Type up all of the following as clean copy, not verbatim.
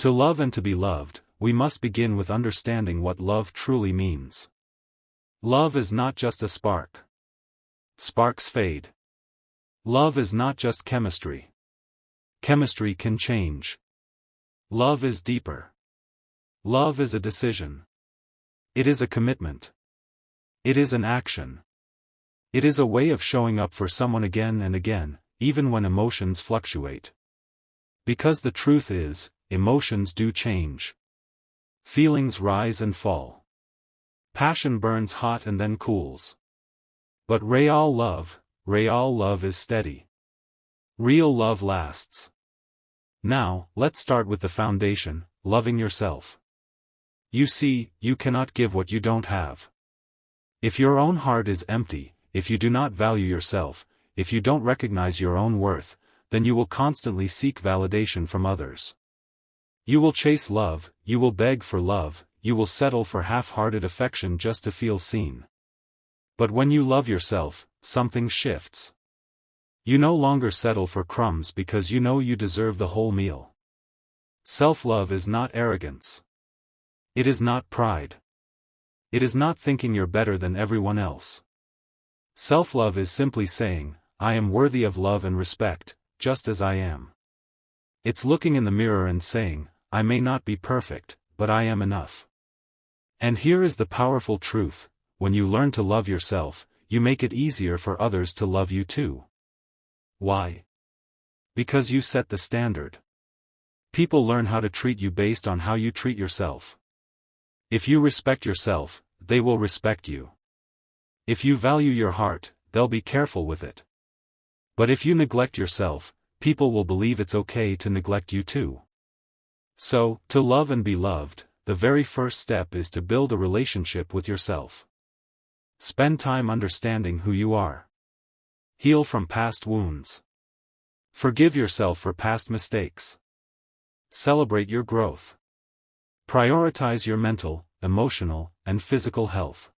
To love and to be loved, we must begin with understanding what love truly means. Love is not just a spark. Sparks fade. Love is not just chemistry. Chemistry can change. Love is deeper. Love is a decision. It is a commitment. It is an action. It is a way of showing up for someone again and again, even when emotions fluctuate. Because the truth is, emotions do change. Feelings rise and fall. Passion burns hot and then cools. But real love is steady. Real love lasts. Now, let's start with the foundation, loving yourself. You see, you cannot give what you don't have. If your own heart is empty, if you do not value yourself, if you don't recognize your own worth, then you will constantly seek validation from others. You will chase love, you will beg for love, you will settle for half-hearted affection just to feel seen. But when you love yourself, something shifts. You no longer settle for crumbs because you know you deserve the whole meal. Self-love is not arrogance. It is not pride. It is not thinking you're better than everyone else. Self-love is simply saying, I am worthy of love and respect, just as I am. It's looking in the mirror and saying, I may not be perfect, but I am enough. And here is the powerful truth, when you learn to love yourself, you make it easier for others to love you too. Why? Because you set the standard. People learn how to treat you based on how you treat yourself. If you respect yourself, they will respect you. If you value your heart, they'll be careful with it. But if you neglect yourself, people will believe it's okay to neglect you too. So, to love and be loved, the very first step is to build a relationship with yourself. Spend time understanding who you are. Heal from past wounds. Forgive yourself for past mistakes. Celebrate your growth. Prioritize your mental, emotional, and physical health.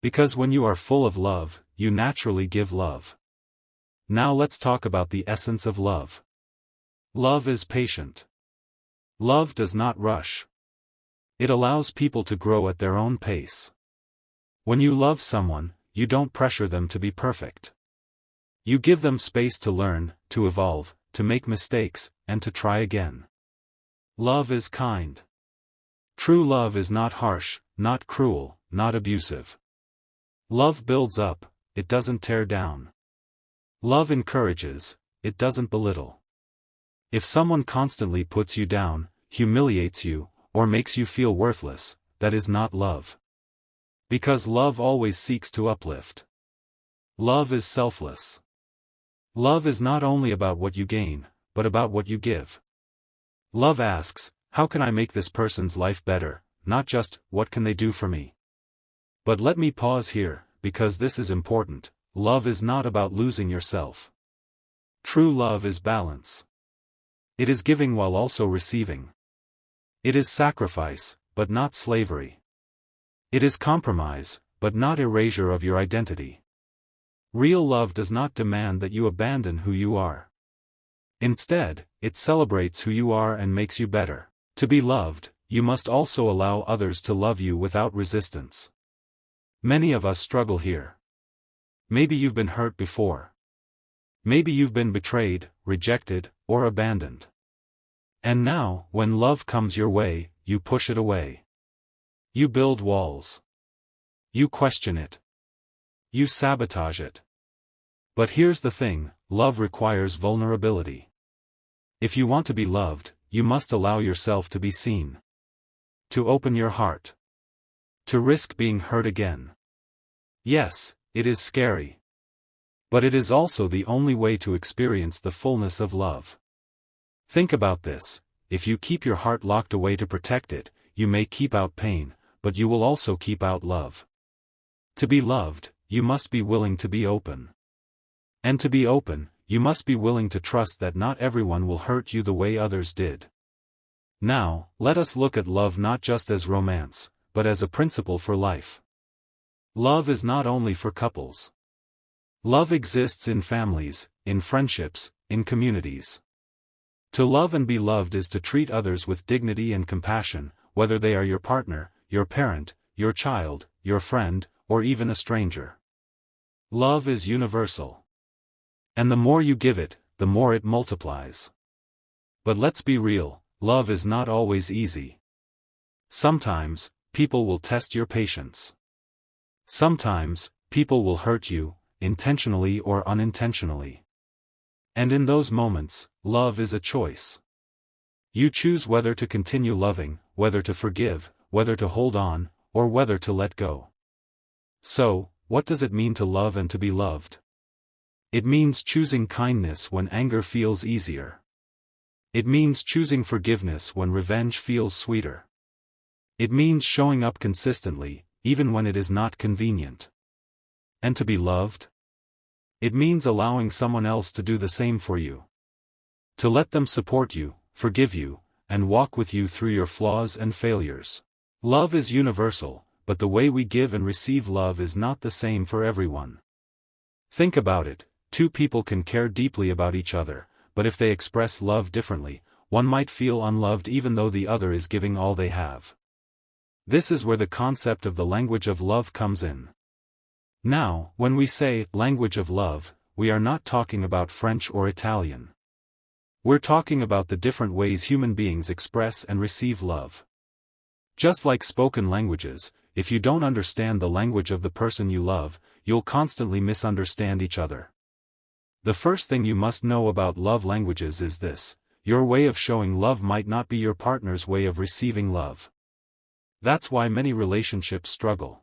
Because when you are full of love, you naturally give love. Now let's talk about the essence of love. Love is patient. Love does not rush. It allows people to grow at their own pace. When you love someone, you don't pressure them to be perfect. You give them space to learn, to evolve, to make mistakes, and to try again. Love is kind. True love is not harsh, not cruel, not abusive. Love builds up, it doesn't tear down. Love encourages, it doesn't belittle. If someone constantly puts you down, humiliates you, or makes you feel worthless, that is not love. Because love always seeks to uplift. Love is selfless. Love is not only about what you gain, but about what you give. Love asks, how can I make this person's life better, not just, what can they do for me? But let me pause here, because this is important. Love is not about losing yourself. True love is balance. It is giving while also receiving. It is sacrifice, but not slavery. It is compromise, but not erasure of your identity. Real love does not demand that you abandon who you are. Instead, it celebrates who you are and makes you better. To be loved, you must also allow others to love you without resistance. Many of us struggle here. Maybe you've been hurt before. Maybe you've been betrayed, rejected, or abandoned. And now, when love comes your way, you push it away. You build walls. You question it. You sabotage it. But here's the thing, love requires vulnerability. If you want to be loved, you must allow yourself to be seen. To open your heart. To risk being hurt again. Yes, it is scary. But it is also the only way to experience the fullness of love. Think about this, if you keep your heart locked away to protect it, you may keep out pain, but you will also keep out love. To be loved, you must be willing to be open. And to be open, you must be willing to trust that not everyone will hurt you the way others did. Now, let us look at love not just as romance, but as a principle for life. Love is not only for couples. Love exists in families, in friendships, in communities. To love and be loved is to treat others with dignity and compassion, whether they are your partner, your parent, your child, your friend, or even a stranger. Love is universal. And the more you give it, the more it multiplies. But let's be real, love is not always easy. Sometimes, people will test your patience. Sometimes, people will hurt you, intentionally or unintentionally. And in those moments, love is a choice. You choose whether to continue loving, whether to forgive, whether to hold on, or whether to let go. So, what does it mean to love and to be loved? It means choosing kindness when anger feels easier. It means choosing forgiveness when revenge feels sweeter. It means showing up consistently, even when it is not convenient. And to be loved? It means allowing someone else to do the same for you. To let them support you, forgive you, and walk with you through your flaws and failures. Love is universal, but the way we give and receive love is not the same for everyone. Think about it, two people can care deeply about each other, but if they express love differently, one might feel unloved even though the other is giving all they have. This is where the concept of the language of love comes in. Now, when we say language of love, we are not talking about French or Italian. We're talking about the different ways human beings express and receive love. Just like spoken languages, if you don't understand the language of the person you love, you'll constantly misunderstand each other. The first thing you must know about love languages is this: your way of showing love might not be your partner's way of receiving love. That's why many relationships struggle.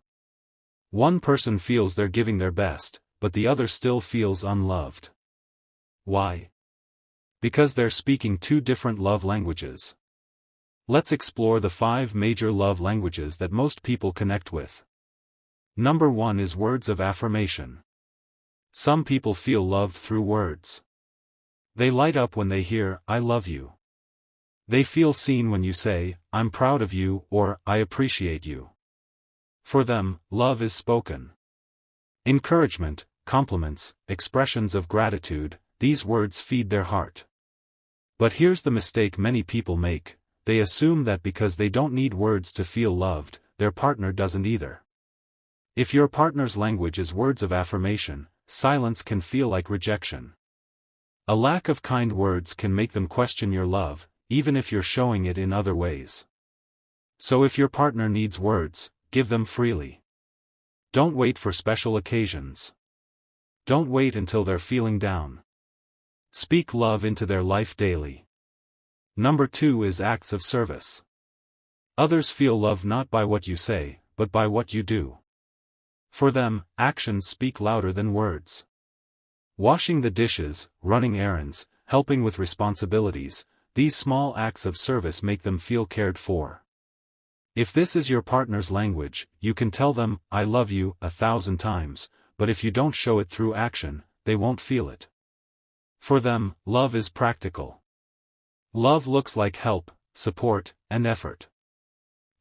One person feels they're giving their best, but the other still feels unloved. Why? Because they're speaking two different love languages. Let's explore the 5 major love languages that most people connect with. Number 1 is words of affirmation. Some people feel loved through words. They light up when they hear, "I love you." They feel seen when you say, "I'm proud of you," or "I appreciate you." For them, love is spoken. Encouragement, compliments, expressions of gratitude, these words feed their heart. But here's the mistake many people make: they assume that because they don't need words to feel loved, their partner doesn't either. If your partner's language is words of affirmation, silence can feel like rejection. A lack of kind words can make them question your love, even if you're showing it in other ways. So if your partner needs words, give them freely. Don't wait for special occasions. Don't wait until they're feeling down. Speak love into their life daily. Number 2 is acts of service. Others feel love not by what you say, but by what you do. For them, actions speak louder than words. Washing the dishes, running errands, helping with responsibilities, these small acts of service make them feel cared for. If this is your partner's language, you can tell them, "I love you," 1,000 times, but if you don't show it through action, they won't feel it. For them, love is practical. Love looks like help, support, and effort.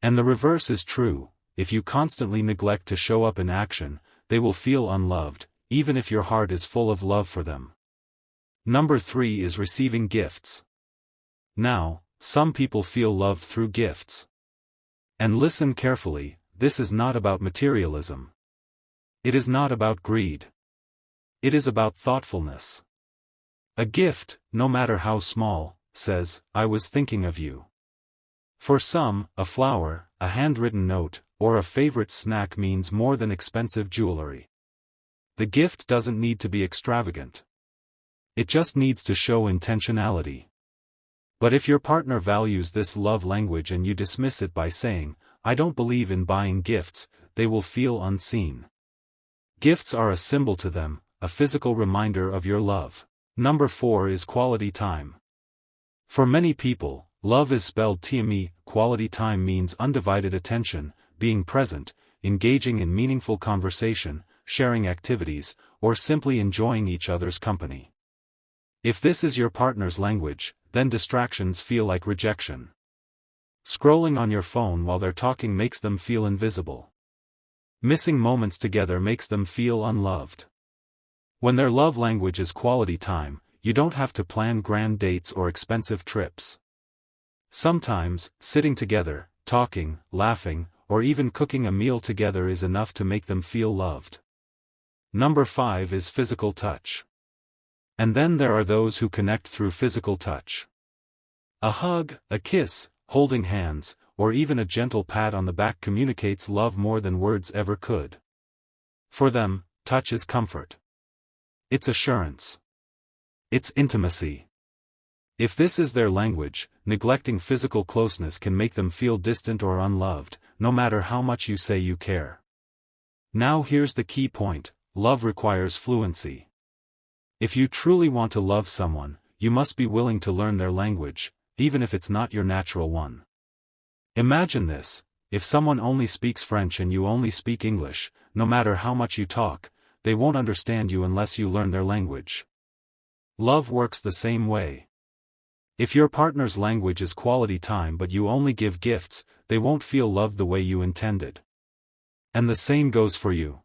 And the reverse is true: if you constantly neglect to show up in action, they will feel unloved, even if your heart is full of love for them. Number 3 is receiving gifts. Now, some people feel loved through gifts. And listen carefully, this is not about materialism. It is not about greed. It is about thoughtfulness. A gift, no matter how small, says, "I was thinking of you." For some, a flower, a handwritten note, or a favorite snack means more than expensive jewelry. The gift doesn't need to be extravagant. It just needs to show intentionality. But if your partner values this love language and you dismiss it by saying, "I don't believe in buying gifts," they will feel unseen. Gifts are a symbol to them, a physical reminder of your love. Number 4 is quality time. For many people, love is spelled time. Quality time means undivided attention, being present, engaging in meaningful conversation, sharing activities, or simply enjoying each other's company. If this is your partner's language, then distractions feel like rejection. Scrolling on your phone while they're talking makes them feel invisible. Missing moments together makes them feel unloved. When their love language is quality time, you don't have to plan grand dates or expensive trips. Sometimes, sitting together, talking, laughing, or even cooking a meal together is enough to make them feel loved. Number 5 is physical touch. And then there are those who connect through physical touch. A hug, a kiss, holding hands, or even a gentle pat on the back communicates love more than words ever could. For them, touch is comfort. It's assurance. It's intimacy. If this is their language, neglecting physical closeness can make them feel distant or unloved, no matter how much you say you care. Now here's the key point: love requires fluency. If you truly want to love someone, you must be willing to learn their language, even if it's not your natural one. Imagine this: if someone only speaks French and you only speak English, no matter how much you talk, they won't understand you unless you learn their language. Love works the same way. If your partner's language is quality time but you only give gifts, they won't feel loved the way you intended. And the same goes for you.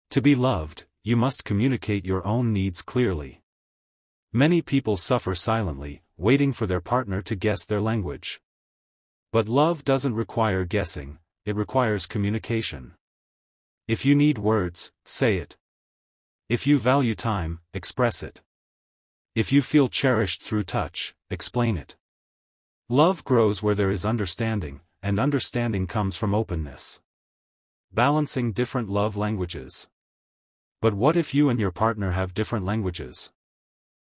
To be loved, you must communicate your own needs clearly. Many people suffer silently, waiting for their partner to guess their language. But love doesn't require guessing, it requires communication. If you need words, say it. If you value time, express it. If you feel cherished through touch, explain it. Love grows where there is understanding, and understanding comes from openness. Balancing different love languages. But what if you and your partner have different languages?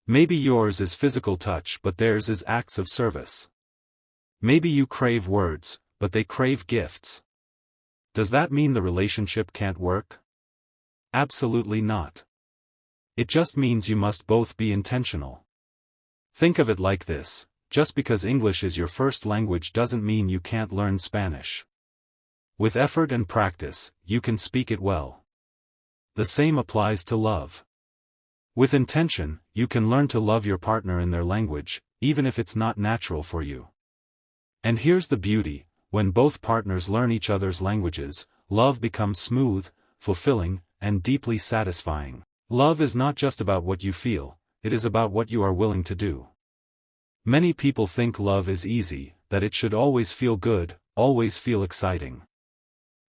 Maybe yours is physical touch but theirs is acts of service. Maybe you crave words, but they crave gifts. Does that mean the relationship can't work? Absolutely not. It just means you must both be intentional. Think of it like this: just because English is your first language doesn't mean you can't learn Spanish. With effort and practice, you can speak it well. The same applies to love. With intention, you can learn to love your partner in their language, even if it's not natural for you. And here's the beauty: when both partners learn each other's languages, love becomes smooth, fulfilling, and deeply satisfying. Love is not just about what you feel, it is about what you are willing to do. Many people think love is easy, that it should always feel good, always feel exciting.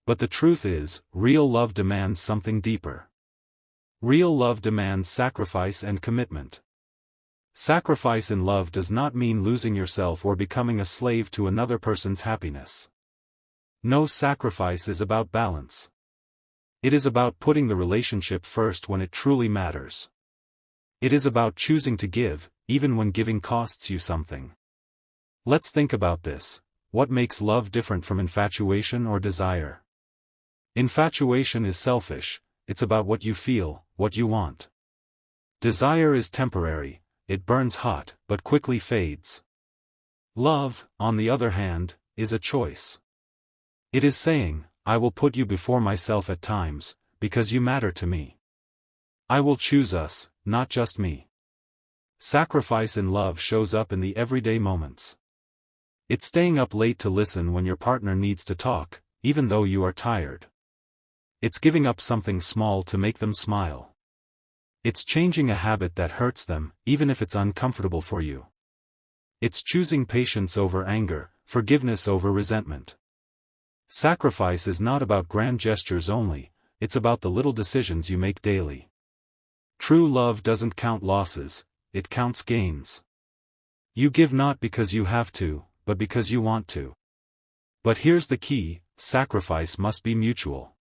But the truth is, real love demands something deeper. Real love demands sacrifice and commitment. Sacrifice in love does not mean losing yourself or becoming a slave to another person's happiness. No, sacrifice is about balance. It is about putting the relationship first when it truly matters. It is about choosing to give, even when giving costs you something. Let's think about this: what makes love different from infatuation or desire? Infatuation is selfish, it's about what you feel, what you want. Desire is temporary, it burns hot, but quickly fades. Love, on the other hand, is a choice. It is saying, I will put you before myself at times, because you matter to me. I will choose us, not just me. Sacrifice in love shows up in the everyday moments. It's staying up late to listen when your partner needs to talk, even though you are tired. It's giving up something small to make them smile. It's changing a habit that hurts them, even if it's uncomfortable for you. It's choosing patience over anger, forgiveness over resentment. Sacrifice is not about grand gestures only, it's about the little decisions you make daily. True love doesn't count losses, it counts gains. You give not because you have to, but because you want to. But here's the key: sacrifice must be mutual.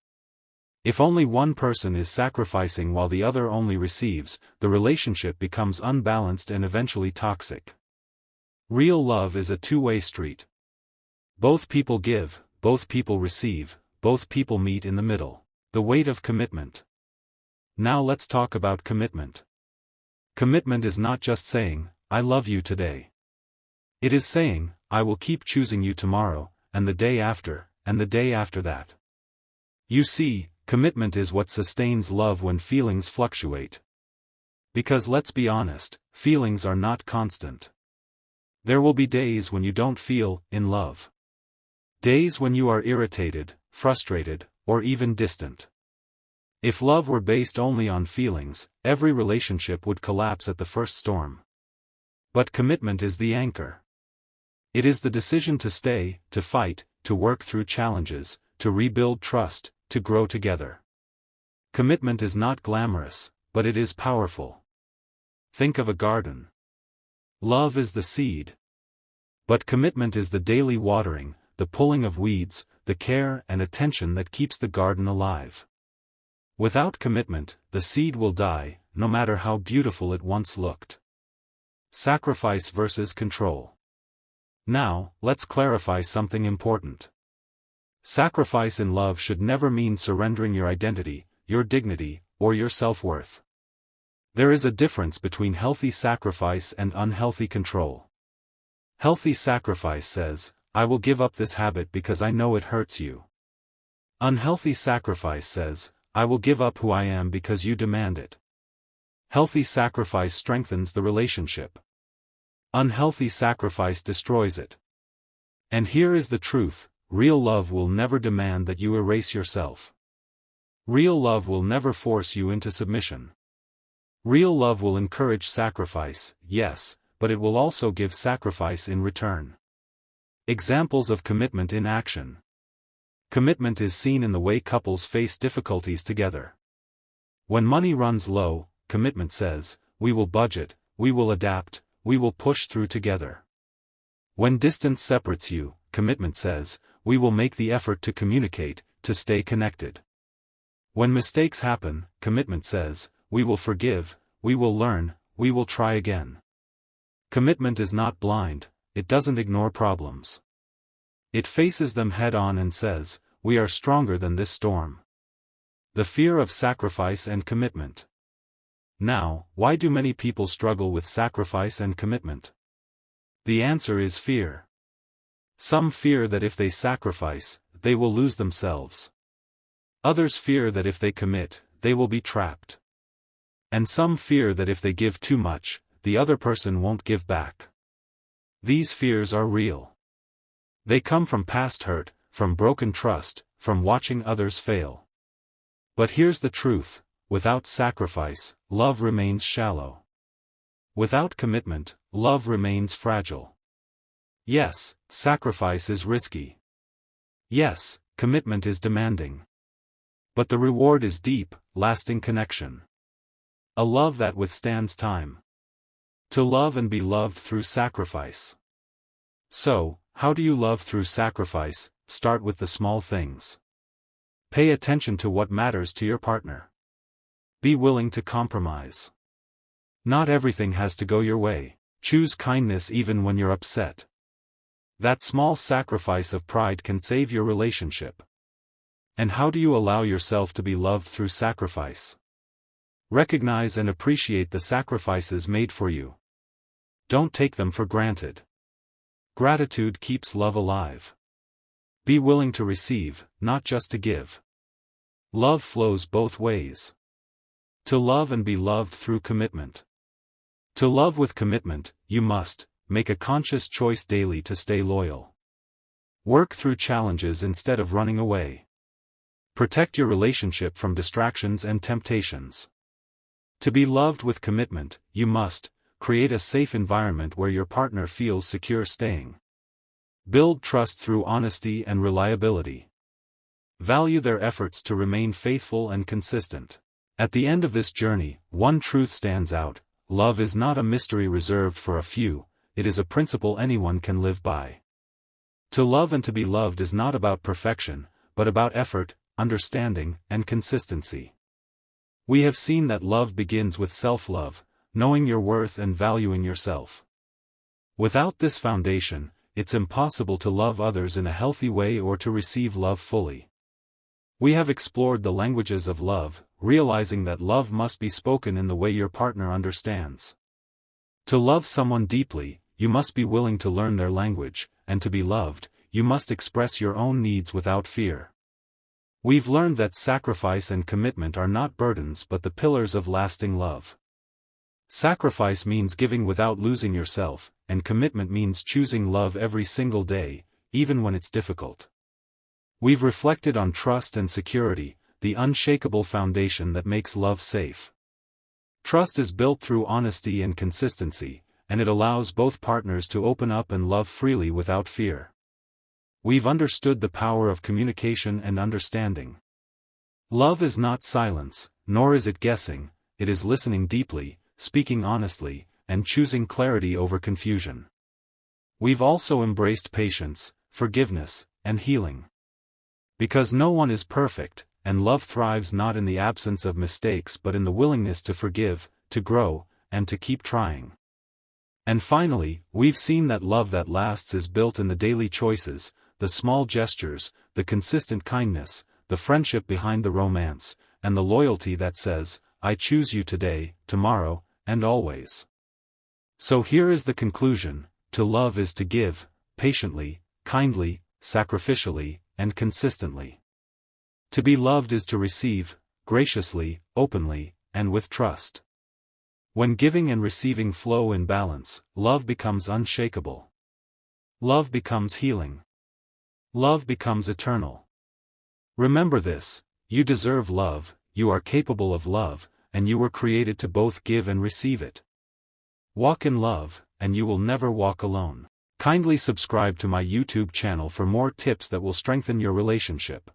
If only one person is sacrificing while the other only receives, the relationship becomes unbalanced and eventually toxic. Real love is a two-way street. Both people give, both people receive, both people meet in the middle. The weight of commitment. Now let's talk about commitment. Commitment is not just saying, I love you today. It is saying, I will keep choosing you tomorrow, and the day after, and the day after that. You see, commitment is what sustains love when feelings fluctuate. Because let's be honest, feelings are not constant. There will be days when you don't feel in love. Days when you are irritated, frustrated, or even distant. If love were based only on feelings, every relationship would collapse at the first storm. But commitment is the anchor. It is the decision to stay, to fight, to work through challenges, to rebuild trust, to grow together. Commitment is not glamorous, but it is powerful. Think of a garden. Love is the seed. But commitment is the daily watering, the pulling of weeds, the care and attention that keeps the garden alive. Without commitment, the seed will die, no matter how beautiful it once looked. Sacrifice versus control. Now, let's clarify something important. Sacrifice in love should never mean surrendering your identity, your dignity, or your self-worth. There is a difference between healthy sacrifice and unhealthy control. Healthy sacrifice says, I will give up this habit because I know it hurts you. Unhealthy sacrifice says, I will give up who I am because you demand it. Healthy sacrifice strengthens the relationship. Unhealthy sacrifice destroys it. And here is the truth, real love will never demand that you erase yourself. Real love will never force you into submission. Real love will encourage sacrifice, yes, but it will also give sacrifice in return. Examples of commitment in action. Commitment is seen in the way couples face difficulties together. When money runs low, commitment says, we will budget, we will adapt, we will push through together. When distance separates you, commitment says, we will make the effort to communicate, to stay connected. When mistakes happen, commitment says, we will forgive, we will learn, we will try again. Commitment is not blind, it doesn't ignore problems. It faces them head-on and says, we are stronger than this storm. The fear of sacrifice and commitment. Now, why do many people struggle with sacrifice and commitment? The answer is fear. Some fear that if they sacrifice, they will lose themselves. Others fear that if they commit, they will be trapped. And some fear that if they give too much, the other person won't give back. These fears are real. They come from past hurt, from broken trust, from watching others fail. But here's the truth, without sacrifice, love remains shallow. Without commitment, love remains fragile. Yes, sacrifice is risky. Yes, commitment is demanding. But the reward is deep, lasting connection. A love that withstands time. To love and be loved through sacrifice. So, how do you love through sacrifice? Start with the small things. Pay attention to what matters to your partner. Be willing to compromise. Not everything has to go your way. Choose kindness even when you're upset. That small sacrifice of pride can save your relationship. And how do you allow yourself to be loved through sacrifice? Recognize and appreciate the sacrifices made for you. Don't take them for granted. Gratitude keeps love alive. Be willing to receive, not just to give. Love flows both ways. To love and be loved through commitment. To love with commitment, you must make a conscious choice daily to stay loyal. Work through challenges instead of running away. Protect your relationship from distractions and temptations. To be loved with commitment, you must create a safe environment where your partner feels secure staying. Build trust through honesty and reliability. Value their efforts to remain faithful and consistent. At the end of this journey, one truth stands out: love is not a mystery reserved for a few, it is a principle anyone can live by. To love and to be loved is not about perfection, but about effort, understanding, and consistency. We have seen that love begins with self-love, knowing your worth and valuing yourself. Without this foundation, it's impossible to love others in a healthy way or to receive love fully. We have explored the languages of love, realizing that love must be spoken in the way your partner understands. To love someone deeply, you must be willing to learn their language, and to be loved, you must express your own needs without fear. We've learned that sacrifice and commitment are not burdens but the pillars of lasting love. Sacrifice means giving without losing yourself, and commitment means choosing love every single day, even when it's difficult. We've reflected on trust and security, the unshakable foundation that makes love safe. Trust is built through honesty and consistency, and it allows both partners to open up and love freely without fear. We've understood the power of communication and understanding. Love is not silence, nor is it guessing, it is listening deeply, speaking honestly, and choosing clarity over confusion. We've also embraced patience, forgiveness, and healing. Because no one is perfect, and love thrives not in the absence of mistakes but in the willingness to forgive, to grow, and to keep trying. And finally, we've seen that love that lasts is built in the daily choices, the small gestures, the consistent kindness, the friendship behind the romance, and the loyalty that says, I choose you today, tomorrow, and always. So here is the conclusion: to love is to give, patiently, kindly, sacrificially, and consistently. To be loved is to receive, graciously, openly, and with trust. When giving and receiving flow in balance, love becomes unshakable. Love becomes healing. Love becomes eternal. Remember this: you deserve love, you are capable of love, and you were created to both give and receive it. Walk in love, and you will never walk alone. Kindly subscribe to my YouTube channel for more tips that will strengthen your relationship.